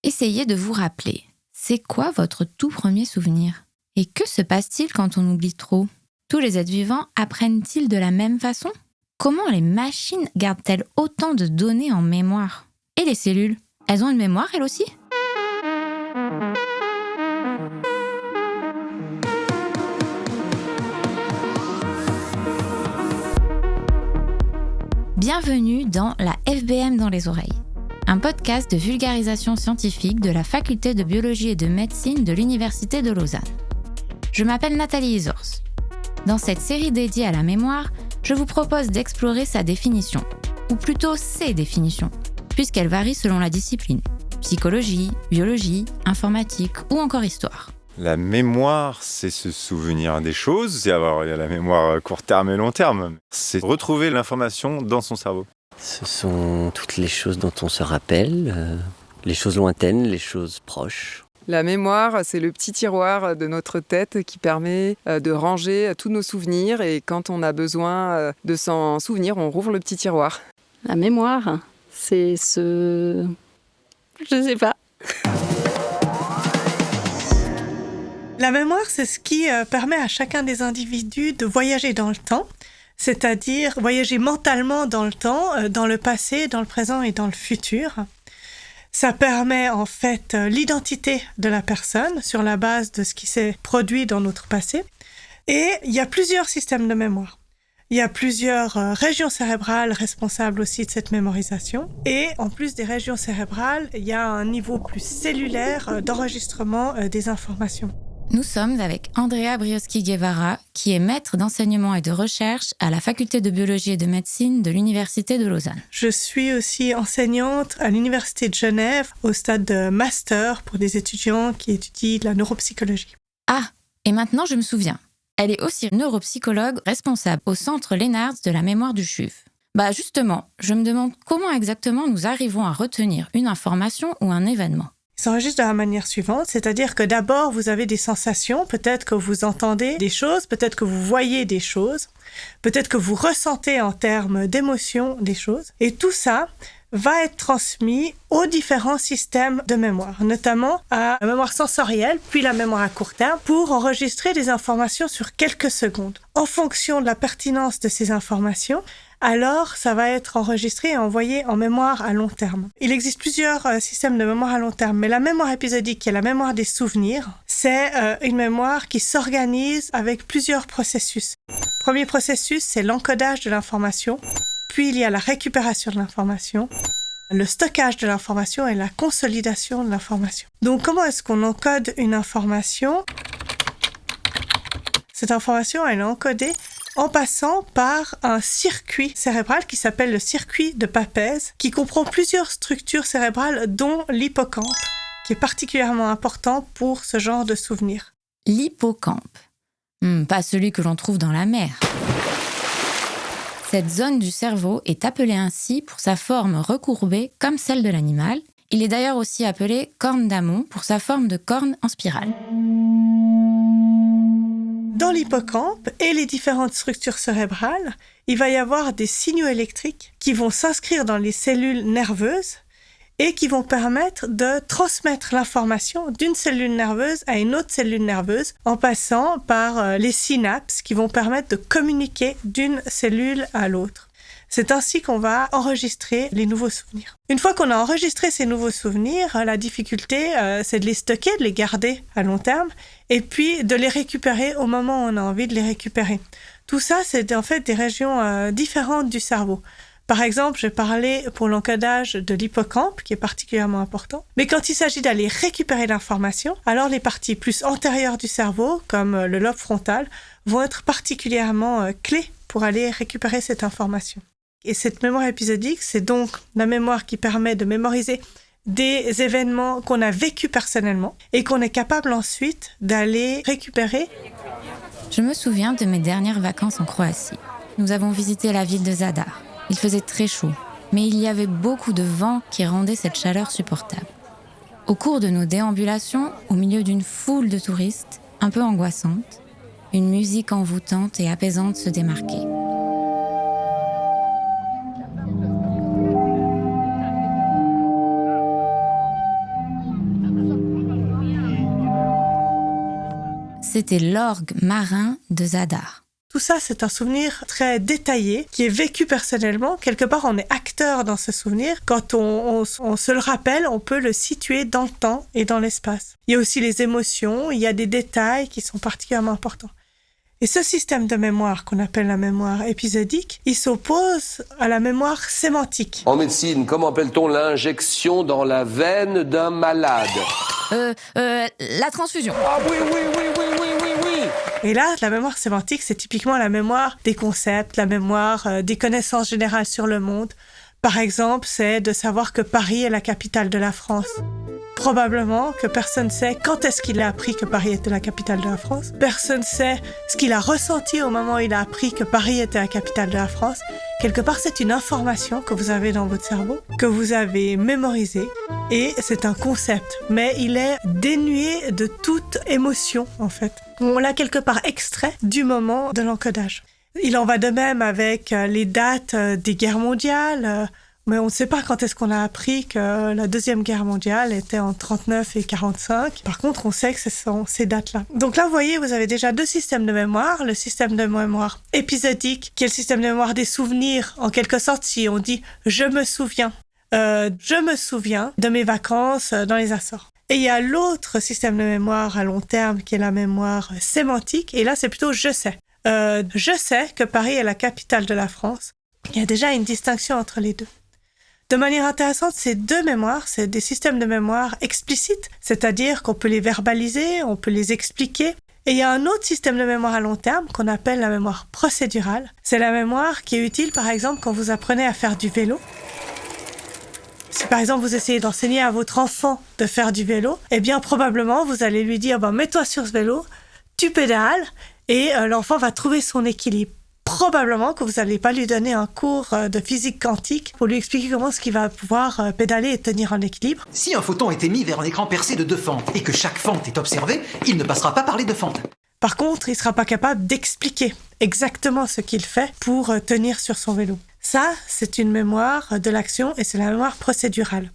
Essayez de vous rappeler, c'est quoi votre tout premier souvenir ? Et que se passe-t-il quand on oublie trop ? Tous les êtres vivants apprennent-ils de la même façon ? Comment les machines gardent-elles autant de données en mémoire ? Et les cellules, elles ont une mémoire elles aussi ? Bienvenue dans la FBM dans les oreilles, un podcast de vulgarisation scientifique de la faculté de biologie et de médecine de l'Université de Lausanne. Je m'appelle Nathalie Isors. Dans cette série dédiée à la mémoire, je vous propose d'explorer sa définition, ou plutôt ses définitions, puisqu'elles varient selon la discipline, psychologie, biologie, informatique ou encore histoire. La mémoire, c'est se souvenir des choses. Alors, il y a la mémoire court terme et long terme. C'est retrouver l'information dans son cerveau. Ce sont toutes les choses dont on se rappelle, les choses lointaines, les choses proches. La mémoire, c'est le petit tiroir de notre tête qui permet de ranger tous nos souvenirs. Et quand on a besoin de s'en souvenir, on rouvre le petit tiroir. La mémoire, c'est ce... Je sais pas. La mémoire, c'est ce qui permet à chacun des individus de voyager dans le temps, c'est-à-dire voyager mentalement dans le temps, dans le passé, dans le présent et dans le futur. Ça permet en fait l'identité de la personne sur la base de ce qui s'est produit dans notre passé. Et il y a plusieurs systèmes de mémoire. Il y a plusieurs régions cérébrales responsables aussi de cette mémorisation. Et en plus des régions cérébrales, il y a un niveau plus cellulaire d'enregistrement des informations. Nous sommes avec Andrea Brioski-Guevara, qui est maître d'enseignement et de recherche à la faculté de biologie et de médecine de l'Université de Lausanne. Je suis aussi enseignante à l'Université de Genève au stade de master pour des étudiants qui étudient la neuropsychologie. Ah, et maintenant je me souviens. Elle est aussi neuropsychologue responsable au Centre Lennartz de la mémoire du CHUV. Justement, je me demande comment exactement nous arrivons à retenir une information ou un événement. Il s'enregistre de la manière suivante, c'est-à-dire que d'abord vous avez des sensations, peut-être que vous entendez des choses, peut-être que vous voyez des choses, peut-être que vous ressentez en termes d'émotions des choses, et tout ça va être transmis aux différents systèmes de mémoire, notamment à la mémoire sensorielle, puis la mémoire à court terme, pour enregistrer des informations sur quelques secondes. En fonction de la pertinence de ces informations, alors ça va être enregistré et envoyé en mémoire à long terme. Il existe plusieurs systèmes de mémoire à long terme, mais la mémoire épisodique, qui est la mémoire des souvenirs, c'est une mémoire qui s'organise avec plusieurs processus. Le premier processus, c'est l'encodage de l'information, puis il y a la récupération de l'information, le stockage de l'information et la consolidation de l'information. Donc comment est-ce qu'on encode une information ? Cette information, elle est encodée en passant par un circuit cérébral qui s'appelle le circuit de Papez, qui comprend plusieurs structures cérébrales, dont l'hippocampe, qui est particulièrement important pour ce genre de souvenirs. L'hippocampe. Pas celui que l'on trouve dans la mer. Cette zone du cerveau est appelée ainsi pour sa forme recourbée comme celle de l'animal. Il est d'ailleurs aussi appelé corne d'Hammond pour sa forme de corne en spirale. Dans l'hippocampe et les différentes structures cérébrales, il va y avoir des signaux électriques qui vont s'inscrire dans les cellules nerveuses et qui vont permettre de transmettre l'information d'une cellule nerveuse à une autre cellule nerveuse en passant par les synapses qui vont permettre de communiquer d'une cellule à l'autre. C'est ainsi qu'on va enregistrer les nouveaux souvenirs. Une fois qu'on a enregistré ces nouveaux souvenirs, la difficulté, c'est de les stocker, de les garder à long terme, et puis de les récupérer au moment où on a envie de les récupérer. Tout ça, c'est en fait des régions différentes du cerveau. Par exemple, j'ai parlé pour l'encodage de l'hippocampe, qui est particulièrement important. Mais quand il s'agit d'aller récupérer l'information, alors les parties plus antérieures du cerveau, comme le lobe frontal, vont être particulièrement clés pour aller récupérer cette information. Et cette mémoire épisodique, c'est donc la mémoire qui permet de mémoriser des événements qu'on a vécus personnellement et qu'on est capable ensuite d'aller récupérer. Je me souviens de mes dernières vacances en Croatie. Nous avons visité la ville de Zadar. Il faisait très chaud, mais il y avait beaucoup de vent qui rendait cette chaleur supportable. Au cours de nos déambulations, au milieu d'une foule de touristes, un peu angoissante, une musique envoûtante et apaisante se démarquait. c'était l'orgue marin de Zadar. Tout ça, c'est un souvenir très détaillé qui est vécu personnellement. Quelque part, on est acteur dans ce souvenir. Quand on se le rappelle, on peut le situer dans le temps et dans l'espace. Il y a aussi les émotions, il y a des détails qui sont particulièrement importants. Et ce système de mémoire qu'on appelle la mémoire épisodique, il s'oppose à la mémoire sémantique. En médecine, comment appelle-t-on l'injection dans la veine d'un malade ? La transfusion. Ah oui. Et là, la mémoire sémantique, c'est typiquement la mémoire des concepts, la mémoire des connaissances générales sur le monde. Par exemple, c'est de savoir que Paris est la capitale de la France. Probablement que personne ne sait quand est-ce qu'il a appris que Paris était la capitale de la France. Personne ne sait ce qu'il a ressenti au moment où il a appris que Paris était la capitale de la France. Quelque part, c'est une information que vous avez dans votre cerveau, que vous avez mémorisée, et c'est un concept, mais il est dénué de toute émotion, en fait. On l'a quelque part extrait du moment de l'encodage. Il en va de même avec les dates des guerres mondiales, mais on ne sait pas quand est-ce qu'on a appris que la Deuxième Guerre mondiale était en 39 et 45. Par contre, on sait que ce sont ces dates-là. Donc là, vous voyez, vous avez déjà deux systèmes de mémoire. Le système de mémoire épisodique, qui est le système de mémoire des souvenirs. En quelque sorte, si on dit « je me souviens de mes vacances dans les Açores ». Et il y a l'autre système de mémoire à long terme, qui est la mémoire sémantique. Et là, c'est plutôt « je sais ». Je sais que Paris est la capitale de la France. Il y a déjà une distinction entre les deux. De manière intéressante, ces deux mémoires, c'est des systèmes de mémoire explicites, c'est-à-dire qu'on peut les verbaliser, on peut les expliquer. Et il y a un autre système de mémoire à long terme qu'on appelle la mémoire procédurale. C'est la mémoire qui est utile, par exemple, quand vous apprenez à faire du vélo. Si par exemple vous essayez d'enseigner à votre enfant de faire du vélo, eh bien probablement vous allez lui dire « mets-toi sur ce vélo, tu pédales » et l'enfant va trouver son équilibre. Probablement que vous n'allez pas lui donner un cours de physique quantique pour lui expliquer comment est-ce qu'il va pouvoir pédaler et tenir en équilibre. Si un photon est émis vers un écran percé de 2 fentes et que chaque fente est observée, il ne passera pas par les 2 fentes. Par contre, il ne sera pas capable d'expliquer exactement ce qu'il fait pour tenir sur son vélo. Ça, c'est une mémoire de l'action et c'est la mémoire procédurale.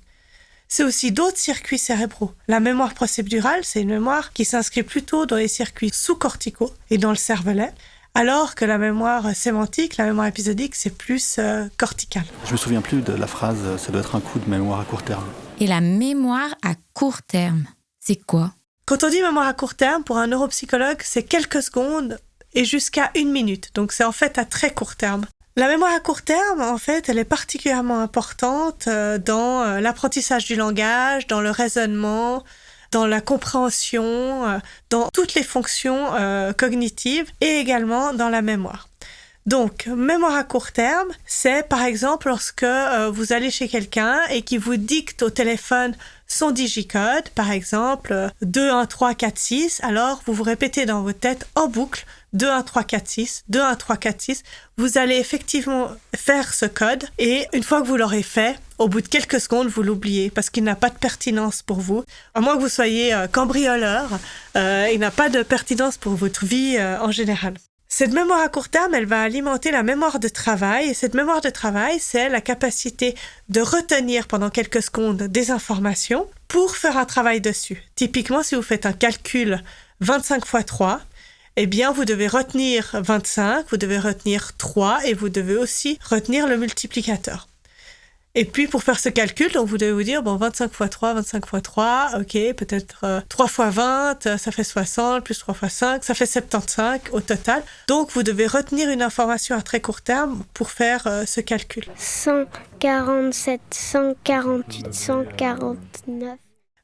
C'est aussi d'autres circuits cérébraux. La mémoire procédurale, c'est une mémoire qui s'inscrit plutôt dans les circuits sous-corticaux et dans le cervelet, alors que la mémoire sémantique, la mémoire épisodique, c'est plus cortical. Je me souviens plus de la phrase « ça doit être un coup de mémoire à court terme ». Et la mémoire à court terme, c'est quoi ? Quand on dit mémoire à court terme, pour un neuropsychologue, c'est quelques secondes et jusqu'à 1 minute. Donc c'est en fait à très court terme. La mémoire à court terme, en fait, elle est particulièrement importante dans l'apprentissage du langage, dans le raisonnement, dans la compréhension, dans toutes les fonctions cognitives et également dans la mémoire. Donc, mémoire à court terme, c'est par exemple lorsque vous allez chez quelqu'un et qui vous dicte au téléphone son digicode, par exemple 2, 1, 3, 4, 6, alors vous vous répétez dans votre tête en boucle 2, 1, 3, 4, 6, 2, 1, 3, 4, 6. Vous allez effectivement faire ce code et une fois que vous l'aurez fait, au bout de quelques secondes, vous l'oubliez parce qu'il n'a pas de pertinence pour vous. À moins que vous soyez cambrioleur, il n'a pas de pertinence pour votre vie en général. Cette mémoire à court terme, elle va alimenter la mémoire de travail. Et cette mémoire de travail, c'est la capacité de retenir pendant quelques secondes des informations pour faire un travail dessus. Typiquement, si vous faites un calcul 25 x 3, eh bien, vous devez retenir 25, vous devez retenir 3 et vous devez aussi retenir le multiplicateur. Et puis, pour faire ce calcul, donc vous devez vous dire, 25 x 3, 25 x 3, ok, peut-être 3 x 20, ça fait 60, plus 3 x 5, ça fait 75 au total. Donc, vous devez retenir une information à très court terme pour faire ce calcul. 147, 148, 149...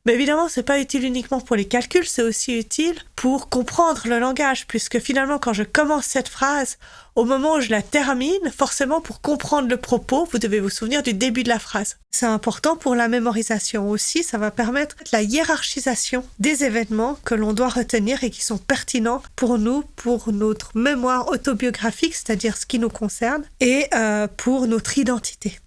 Mais évidemment, c'est pas utile uniquement pour les calculs, c'est aussi utile pour comprendre le langage, puisque finalement, quand je commence cette phrase, au moment où je la termine, forcément, pour comprendre le propos, vous devez vous souvenir du début de la phrase. C'est important pour la mémorisation aussi, ça va permettre la hiérarchisation des événements que l'on doit retenir et qui sont pertinents pour nous, pour notre mémoire autobiographique, c'est-à-dire ce qui nous concerne, et pour notre identité.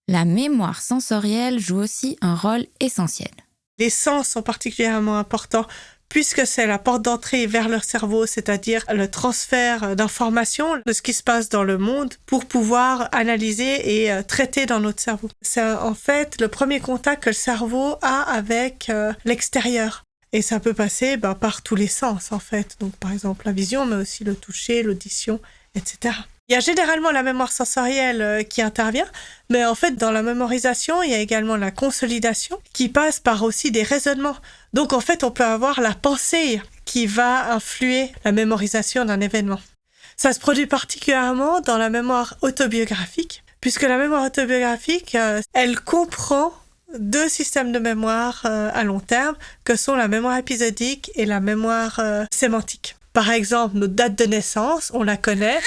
La mémoire sensorielle joue aussi un rôle essentiel. Les sens sont particulièrement importants puisque c'est la porte d'entrée vers le cerveau, c'est-à-dire le transfert d'informations de ce qui se passe dans le monde pour pouvoir analyser et traiter dans notre cerveau. C'est en fait le premier contact que le cerveau a avec l'extérieur. Et ça peut passer par tous les sens, en fait. Donc, par exemple, la vision, mais aussi le toucher, l'audition, etc. Il y a généralement la mémoire sensorielle qui intervient, mais en fait, dans la mémorisation, il y a également la consolidation qui passe par aussi des raisonnements. Donc, en fait, on peut avoir la pensée qui va influer la mémorisation d'un événement. Ça se produit particulièrement dans la mémoire autobiographique, puisque la mémoire autobiographique, elle comprend 2 systèmes de mémoire à long terme, que sont la mémoire épisodique et la mémoire sémantique. Par exemple, notre date de naissance, on la connaît.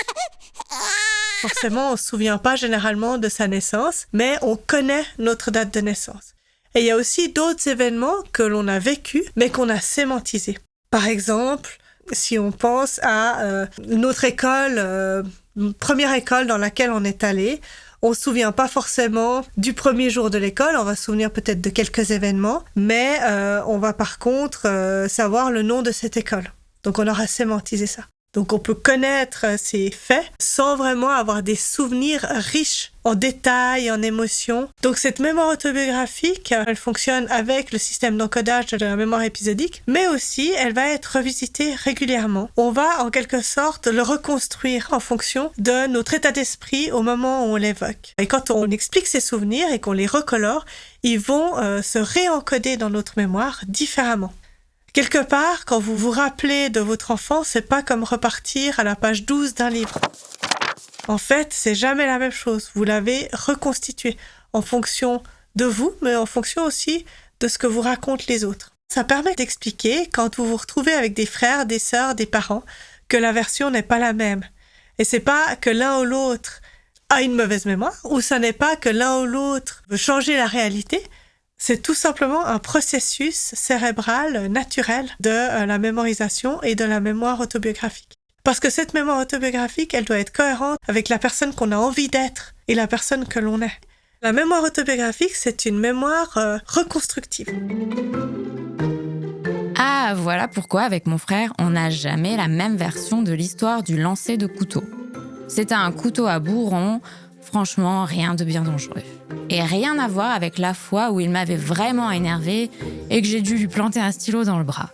Forcément, on ne se souvient pas généralement de sa naissance, mais on connaît notre date de naissance. Et il y a aussi d'autres événements que l'on a vécus, mais qu'on a sémantisés. Par exemple, si on pense à notre école, première école dans laquelle on est allé, on ne se souvient pas forcément du premier jour de l'école, on va se souvenir peut-être de quelques événements, mais on va par contre savoir le nom de cette école. Donc on aura sémantisé ça. Donc on peut connaître ces faits sans vraiment avoir des souvenirs riches en détails, en émotions. Donc cette mémoire autobiographique, elle fonctionne avec le système d'encodage de la mémoire épisodique, mais aussi elle va être revisitée régulièrement. On va en quelque sorte le reconstruire en fonction de notre état d'esprit au moment où on l'évoque. Et quand on explique ces souvenirs et qu'on les recolore, ils vont se réencoder dans notre mémoire différemment. Quelque part, quand vous vous rappelez de votre enfance, c'est pas comme repartir à la page 12 d'un livre. En fait, c'est jamais la même chose. Vous l'avez reconstitué en fonction de vous, mais en fonction aussi de ce que vous racontent les autres. Ça permet d'expliquer, quand vous vous retrouvez avec des frères, des sœurs, des parents, que la version n'est pas la même. Et c'est pas que l'un ou l'autre a une mauvaise mémoire, ou ça n'est pas que l'un ou l'autre veut changer la réalité. C'est tout simplement un processus cérébral naturel de la mémorisation et de la mémoire autobiographique. Parce que cette mémoire autobiographique, elle doit être cohérente avec la personne qu'on a envie d'être et la personne que l'on est. La mémoire autobiographique, c'est une mémoire reconstructive. Ah, voilà pourquoi avec mon frère, on n'a jamais la même version de l'histoire du lancer de couteau. C'était un couteau à bourron. Franchement, rien de bien dangereux. Et rien à voir avec la fois où il m'avait vraiment énervée et que j'ai dû lui planter un stylo dans le bras.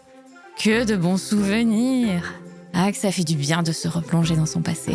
Que de bons souvenirs! Ah, que ça fait du bien de se replonger dans son passé.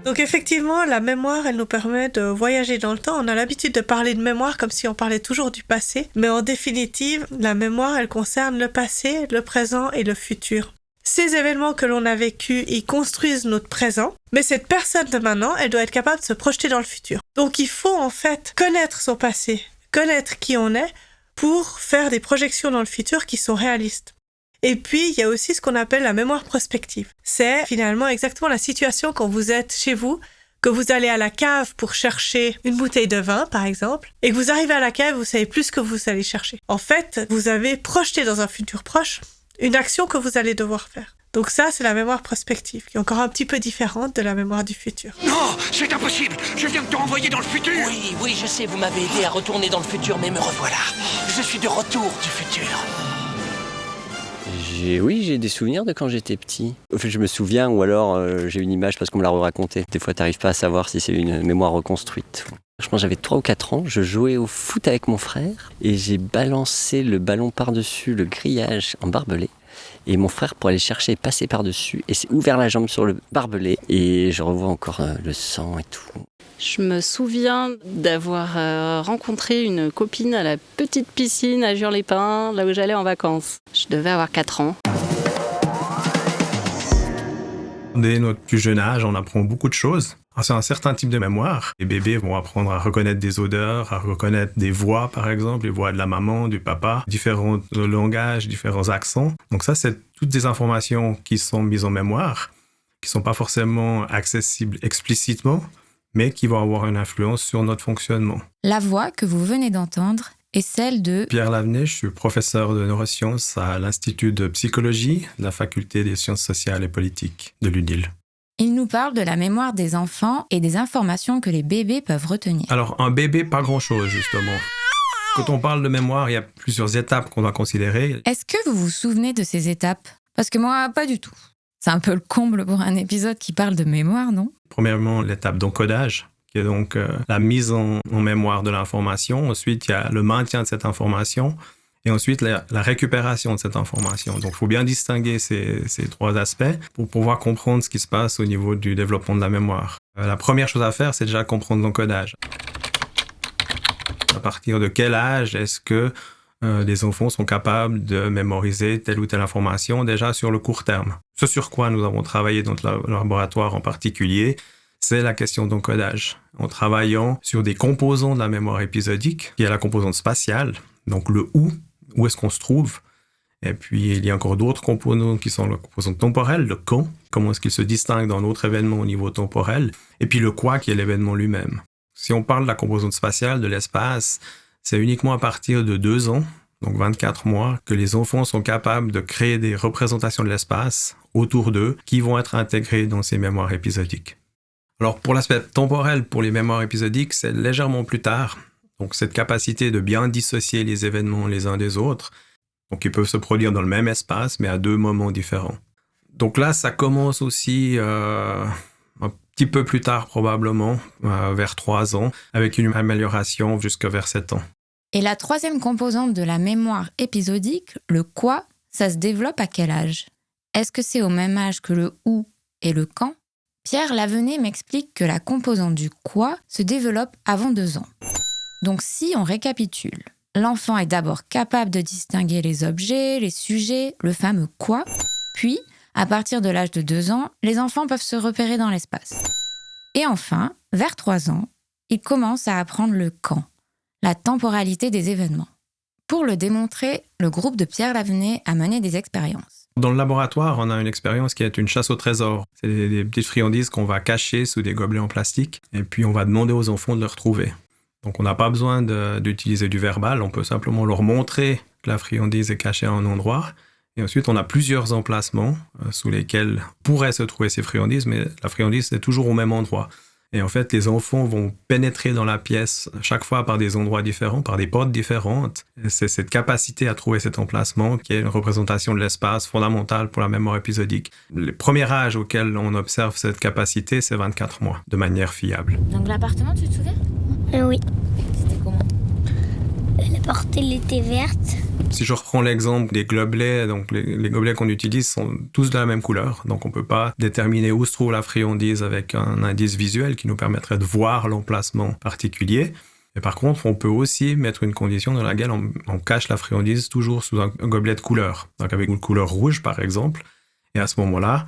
Donc effectivement, la mémoire, elle nous permet de voyager dans le temps. On a l'habitude de parler de mémoire comme si on parlait toujours du passé. Mais en définitive, la mémoire, elle concerne le passé, le présent et le futur. Ces événements que l'on a vécus, ils construisent notre présent, mais cette personne de maintenant, elle doit être capable de se projeter dans le futur. Donc il faut en fait connaître son passé, connaître qui on est pour faire des projections dans le futur qui sont réalistes. Et puis, il y a aussi ce qu'on appelle la mémoire prospective. C'est finalement exactement la situation quand vous êtes chez vous, que vous allez à la cave pour chercher une bouteille de vin, par exemple, et que vous arrivez à la cave, vous savez plus ce que vous allez chercher. En fait, vous avez projeté dans un futur proche une action que vous allez devoir faire. Donc ça, c'est la mémoire prospective, qui est encore un petit peu différente de la mémoire du futur. Non, c'est impossible. Je viens de te renvoyer dans le futur. Oui, je sais, vous m'avez aidé à retourner dans le futur, mais me revoilà. Je suis de retour du futur. J'ai des souvenirs de quand j'étais petit. En fait, je me souviens, ou alors j'ai une image parce qu'on me l'a raconté. Des fois, t'arrives pas à savoir si c'est une mémoire reconstruite. Je pense que j'avais 3 ou 4 ans, je jouais au foot avec mon frère et j'ai balancé le ballon par-dessus le grillage en barbelé. Et mon frère, pour aller chercher, est passé par-dessus et s'est ouvert la jambe sur le barbelé. Et je revois encore le sang et tout. Je me souviens d'avoir rencontré une copine à la petite piscine à Jure-les-Pins, là où j'allais en vacances. Je devais avoir 4 ans. Dès notre plus jeune âge, on apprend beaucoup de choses. C'est un certain type de mémoire. Les bébés vont apprendre à reconnaître des odeurs, à reconnaître des voix, par exemple, les voix de la maman, du papa, différents langages, différents accents. Donc ça, c'est toutes des informations qui sont mises en mémoire, qui ne sont pas forcément accessibles explicitement, mais qui vont avoir une influence sur notre fonctionnement. La voix que vous venez d'entendre est celle de Pierre Lavenet, je suis professeur de neurosciences à l'Institut de psychologie de la Faculté des sciences sociales et politiques de l'UNIL. Il nous parle de la mémoire des enfants et des informations que les bébés peuvent retenir. Alors, un bébé, pas grand-chose, justement. Quand on parle de mémoire, il y a plusieurs étapes qu'on doit considérer. Est-ce que vous vous souvenez de ces étapes? Parce que moi, pas du tout. C'est un peu le comble pour un épisode qui parle de mémoire, non? Premièrement, l'étape d'encodage, qui est donc la mise en mémoire de l'information. Ensuite, il y a le maintien de cette information. et ensuite la récupération de cette information. Donc, il faut bien distinguer ces 3 aspects pour pouvoir comprendre ce qui se passe au niveau du développement de la mémoire. La première chose à faire, c'est déjà comprendre l'encodage. À partir de quel âge est-ce que les enfants sont capables de mémoriser telle ou telle information déjà sur le court terme? Ce sur quoi nous avons travaillé dans le laboratoire en particulier, c'est la question d'encodage. En travaillant sur des composants de la mémoire épisodique, qui est la composante spatiale, donc le où est-ce qu'on se trouve. Et puis, il y a encore d'autres composants qui sont la composante temporelle, le quand, comment est-ce qu'il se distingue d'un autre événement au niveau temporel, et puis le quoi, qui est l'événement lui-même. Si on parle de la composante spatiale, de l'espace, c'est uniquement à partir de 2 ans, donc 24 mois, que les enfants sont capables de créer des représentations de l'espace autour d'eux qui vont être intégrées dans ces mémoires épisodiques. Alors, pour l'aspect temporel, pour les mémoires épisodiques, c'est légèrement plus tard. Donc, cette capacité de bien dissocier les événements les uns des autres, donc ils peuvent se produire dans le même espace, mais à 2 moments différents. Donc là, ça commence aussi un petit peu plus tard, probablement, vers 3 ans, avec une amélioration jusqu'à vers 7 ans. Et la 3e composante de la mémoire épisodique, le quoi, ça se développe à quel âge? Est-ce que c'est au même âge que le où et le quand? Pierre Lavenet m'explique que la composante du quoi se développe avant 2 ans. Donc si on récapitule, l'enfant est d'abord capable de distinguer les objets, les sujets, le fameux quoi, puis, à partir de l'âge de 2 ans, les enfants peuvent se repérer dans l'espace. Et enfin, vers 3 ans, ils commencent à apprendre le quand, la temporalité des événements. Pour le démontrer, le groupe de Pierre Lavenet a mené des expériences. Dans le laboratoire, on a une expérience qui est une chasse au trésor. C'est des petites friandises qu'on va cacher sous des gobelets en plastique et puis on va demander aux enfants de les retrouver. Donc on n'a pas besoin d'utiliser du verbal, on peut simplement leur montrer que la friandise est cachée à un endroit. Et ensuite, on a plusieurs emplacements sous lesquels pourraient se trouver ces friandises, mais la friandise est toujours au même endroit. Et en fait, les enfants vont pénétrer dans la pièce chaque fois par des endroits différents, par des portes différentes. Et c'est cette capacité à trouver cet emplacement qui est une représentation de l'espace fondamentale pour la mémoire épisodique. Le premier âge auquel on observe cette capacité, c'est 24 mois, de manière fiable. Donc l'appartement, tu te souviens? Oui. C'était comment? La porte, elle était verte. Si je reprends l'exemple des gobelets, donc les gobelets qu'on utilise sont tous de la même couleur. Donc on ne peut pas déterminer où se trouve la friandise avec un indice visuel qui nous permettrait de voir l'emplacement particulier. Et par contre, on peut aussi mettre une condition dans laquelle on cache la friandise toujours sous un gobelet de couleur. Donc avec une couleur rouge, par exemple. Et à ce moment-là,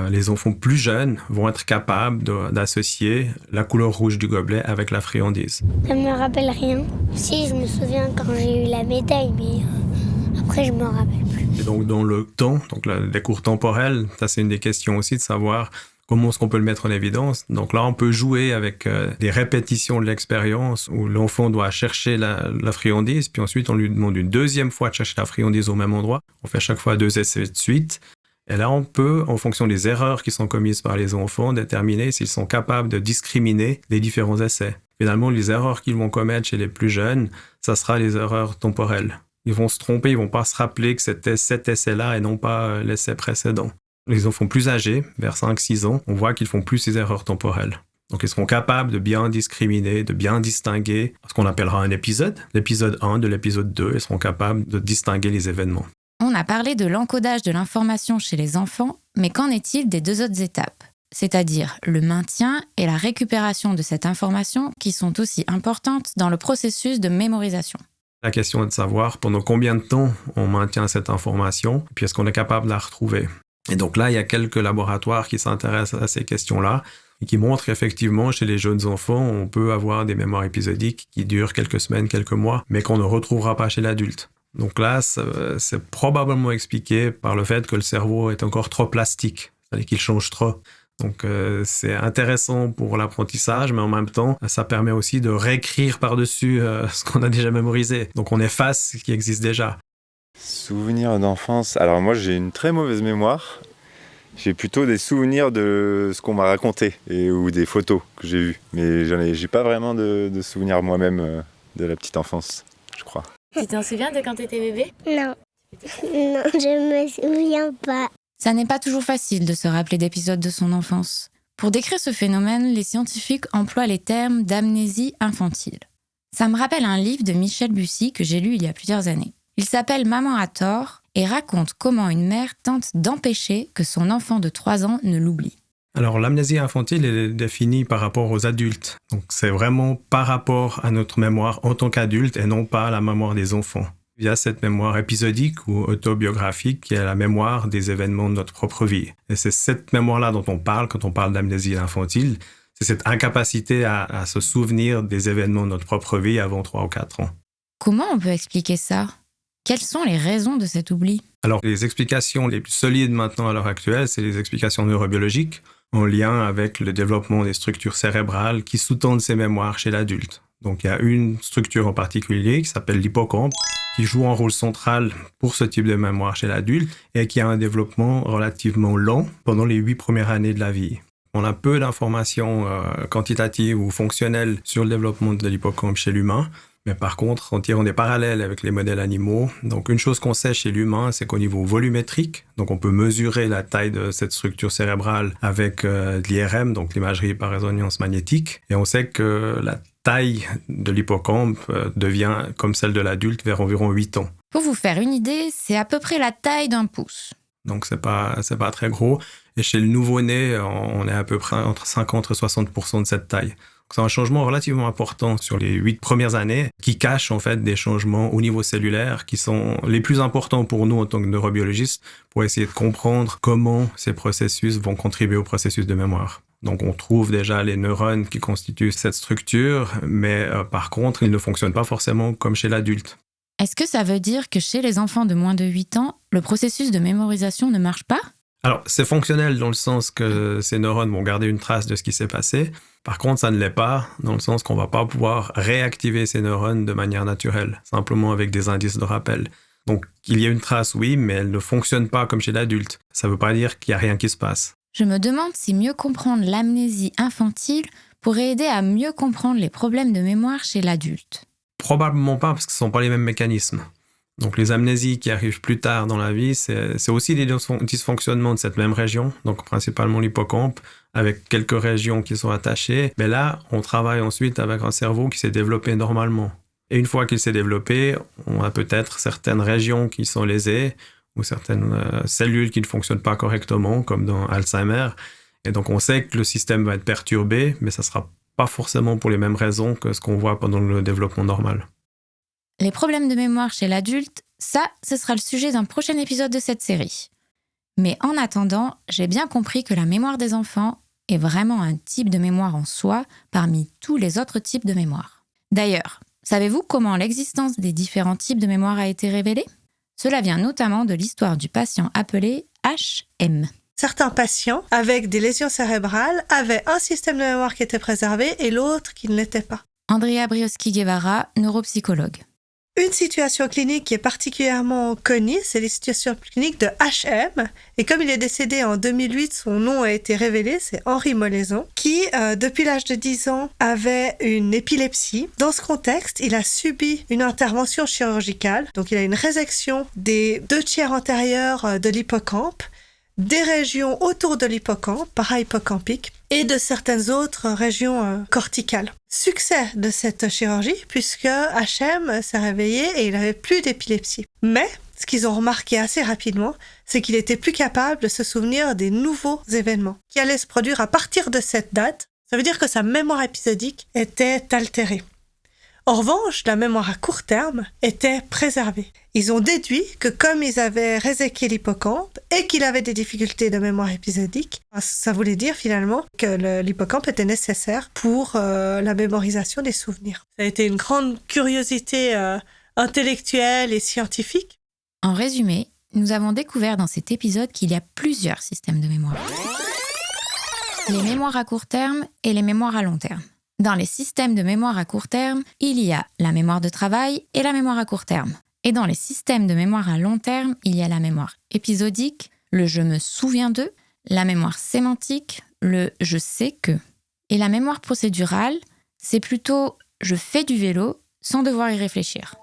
les enfants plus jeunes vont être capables d'associer la couleur rouge du gobelet avec la friandise. Ça me rappelle rien. Si, je me souviens quand j'ai eu la médaille, mais après, je me rappelle plus. Et donc, dans le temps, donc les cours temporels, ça c'est une des questions aussi de savoir comment est-ce qu'on peut le mettre en évidence. Donc là, on peut jouer avec des répétitions de l'expérience où l'enfant doit chercher la friandise, puis ensuite on lui demande une 2e fois de chercher la friandise au même endroit. On fait chaque fois 2 essais de suite. Et là, on peut, en fonction des erreurs qui sont commises par les enfants, déterminer s'ils sont capables de discriminer les différents essais. Finalement, les erreurs qu'ils vont commettre chez les plus jeunes, ça sera les erreurs temporelles. Ils vont se tromper, ils vont pas se rappeler que c'était cet essai-là et non pas l'essai précédent. Les enfants plus âgés, vers 5-6 ans, on voit qu'ils font plus ces erreurs temporelles. Donc, ils seront capables de bien discriminer, de bien distinguer ce qu'on appellera un épisode, l'épisode 1 de l'épisode 2, ils seront capables de distinguer les événements. On a parlé de l'encodage de l'information chez les enfants, mais qu'en est-il des 2 autres étapes? C'est-à-dire le maintien et la récupération de cette information qui sont aussi importantes dans le processus de mémorisation. La question est de savoir pendant combien de temps on maintient cette information, puis est-ce qu'on est capable de la retrouver. Et donc là, il y a quelques laboratoires qui s'intéressent à ces questions-là et qui montrent qu'effectivement, chez les jeunes enfants, on peut avoir des mémoires épisodiques qui durent quelques semaines, quelques mois, mais qu'on ne retrouvera pas chez l'adulte. Donc là, c'est probablement expliqué par le fait que le cerveau est encore trop plastique, c'est-à-dire qu'il change trop. Donc c'est intéressant pour l'apprentissage, mais en même temps, ça permet aussi de réécrire par-dessus ce qu'on a déjà mémorisé. Donc on efface ce qui existe déjà. Souvenirs d'enfance. Alors moi, j'ai une très mauvaise mémoire. J'ai plutôt des souvenirs de ce qu'on m'a raconté ou des photos que j'ai vues. Mais j'ai pas vraiment de souvenirs moi-même de la petite enfance, je crois. Tu t'en souviens de quand t'étais bébé? Non. Non, je me souviens pas. Ça n'est pas toujours facile de se rappeler d'épisodes de son enfance. Pour décrire ce phénomène, les scientifiques emploient les termes d'amnésie infantile. Ça me rappelle un livre de Michel Bussy que j'ai lu il y a plusieurs années. Il s'appelle Maman a tort et raconte comment une mère tente d'empêcher que son enfant de 3 ans ne l'oublie. Alors, l'amnésie infantile est définie par rapport aux adultes. Donc, c'est vraiment par rapport à notre mémoire en tant qu'adulte et non pas à la mémoire des enfants. Il y a cette mémoire épisodique ou autobiographique qui est la mémoire des événements de notre propre vie. Et c'est cette mémoire-là dont on parle quand on parle d'amnésie infantile. C'est cette incapacité à se souvenir des événements de notre propre vie avant 3 ou 4 ans. Comment on peut expliquer ça ? Quelles sont les raisons de cet oubli ? Alors, les explications les plus solides maintenant à l'heure actuelle, c'est les explications neurobiologiques en lien avec le développement des structures cérébrales qui sous-tendent ces mémoires chez l'adulte. Donc, il y a une structure en particulier qui s'appelle l'hippocampe, qui joue un rôle central pour ce type de mémoire chez l'adulte et qui a un développement relativement lent pendant les 8 premières années de la vie. On a peu d'informations quantitatives ou fonctionnelles sur le développement de l'hippocampe chez l'humain, mais par contre, en tirant des parallèles avec les modèles animaux, donc une chose qu'on sait chez l'humain, c'est qu'au niveau volumétrique, donc on peut mesurer la taille de cette structure cérébrale avec de l'IRM, donc l'imagerie par résonance magnétique, et on sait que la taille de l'hippocampe devient comme celle de l'adulte vers environ 8 ans. Pour vous faire une idée, c'est à peu près la taille d'un pouce. Donc c'est pas très gros. Et chez le nouveau-né, on est à peu près entre 50 et 60% de cette taille. Donc c'est un changement relativement important sur les 8 premières années qui cache en fait des changements au niveau cellulaire qui sont les plus importants pour nous en tant que neurobiologistes pour essayer de comprendre comment ces processus vont contribuer au processus de mémoire. Donc on trouve déjà les neurones qui constituent cette structure, mais par contre, ils ne fonctionnent pas forcément comme chez l'adulte. Est-ce que ça veut dire que chez les enfants de moins de 8 ans, le processus de mémorisation ne marche pas ? Alors, c'est fonctionnel dans le sens que ces neurones vont garder une trace de ce qui s'est passé. Par contre, ça ne l'est pas dans le sens qu'on ne va pas pouvoir réactiver ces neurones de manière naturelle, simplement avec des indices de rappel. Donc, il y a une trace, oui, mais elle ne fonctionne pas comme chez l'adulte. Ça ne veut pas dire qu'il n'y a rien qui se passe. Je me demande si mieux comprendre l'amnésie infantile pourrait aider à mieux comprendre les problèmes de mémoire chez l'adulte. Probablement pas, parce que ce ne sont pas les mêmes mécanismes. Donc les amnésies qui arrivent plus tard dans la vie, c'est aussi des dysfonctionnements de cette même région, donc principalement l'hippocampe, avec quelques régions qui sont attachées. Mais là, on travaille ensuite avec un cerveau qui s'est développé normalement. Et une fois qu'il s'est développé, on a peut-être certaines régions qui sont lésées, ou certaines cellules qui ne fonctionnent pas correctement, comme dans Alzheimer. Et donc on sait que le système va être perturbé, mais ça ne sera pas forcément pour les mêmes raisons que ce qu'on voit pendant le développement normal. Les problèmes de mémoire chez l'adulte, ça, ce sera le sujet d'un prochain épisode de cette série. Mais en attendant, j'ai bien compris que la mémoire des enfants est vraiment un type de mémoire en soi parmi tous les autres types de mémoire. D'ailleurs, savez-vous comment l'existence des différents types de mémoire a été révélée ? Cela vient notamment de l'histoire du patient appelé HM. Certains patients avec des lésions cérébrales avaient un système de mémoire qui était préservé et l'autre qui ne l'était pas. Andrea Brioschi-Guevara, neuropsychologue. Une situation clinique qui est particulièrement connue, c'est les situations cliniques de HM. Et comme il est décédé en 2008, son nom a été révélé, c'est Henri Molaison, qui, depuis l'âge de 10 ans, avait une épilepsie. Dans ce contexte, il a subi une intervention chirurgicale. Donc il a une résection des 2 tiers antérieurs de l'hippocampe, des régions autour de l'hippocampe, parahippocampique, et de certaines autres régions corticales. Succès de cette chirurgie, puisque HM s'est réveillé et il n'avait plus d'épilepsie. Mais, ce qu'ils ont remarqué assez rapidement, c'est qu'il était plus capable de se souvenir des nouveaux événements qui allaient se produire à partir de cette date. Ça veut dire que sa mémoire épisodique était altérée. En revanche, la mémoire à court terme était préservée. Ils ont déduit que comme ils avaient réséqué l'hippocampe et qu'il avait des difficultés de mémoire épisodique, ça voulait dire finalement que l'hippocampe était nécessaire pour la mémorisation des souvenirs. Ça a été une grande curiosité intellectuelle et scientifique. En résumé, nous avons découvert dans cet épisode qu'il y a plusieurs systèmes de mémoire. Les mémoires à court terme et les mémoires à long terme. Dans les systèmes de mémoire à court terme, il y a la mémoire de travail et la mémoire à court terme. Et dans les systèmes de mémoire à long terme, il y a la mémoire épisodique, le « je me souviens de », la mémoire sémantique, le « je sais que ». Et la mémoire procédurale, c'est plutôt « je fais du vélo » sans devoir y réfléchir.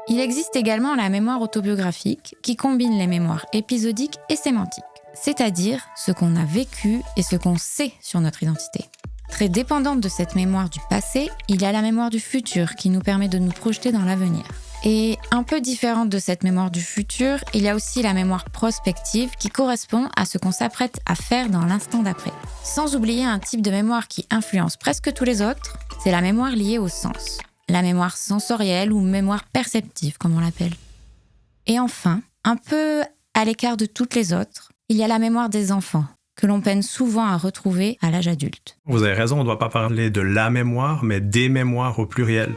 Il existe également la mémoire autobiographique qui combine les mémoires épisodiques et sémantiques, c'est-à-dire ce qu'on a vécu et ce qu'on sait sur notre identité. Très dépendante de cette mémoire du passé, il y a la mémoire du futur qui nous permet de nous projeter dans l'avenir. Et un peu différente de cette mémoire du futur, il y a aussi la mémoire prospective qui correspond à ce qu'on s'apprête à faire dans l'instant d'après. Sans oublier un type de mémoire qui influence presque tous les autres, c'est la mémoire liée au sens. La mémoire sensorielle ou mémoire perceptive comme on l'appelle. Et enfin, un peu à l'écart de toutes les autres, il y a la mémoire des enfants, que l'on peine souvent à retrouver à l'âge adulte. Vous avez raison, on ne doit pas parler de la mémoire, mais des mémoires au pluriel.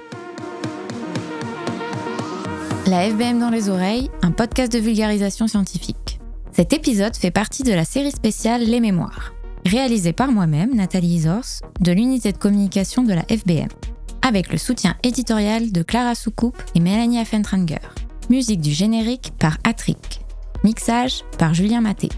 La FBM dans les oreilles, un podcast de vulgarisation scientifique. Cet épisode fait partie de la série spéciale Les Mémoires, réalisée par moi-même, Nathalie Izors, de l'unité de communication de la FBM, avec le soutien éditorial de Clara Soucoupe et Mélanie Affentranger. Musique du générique par Attrick. Mixage par Julien Maté.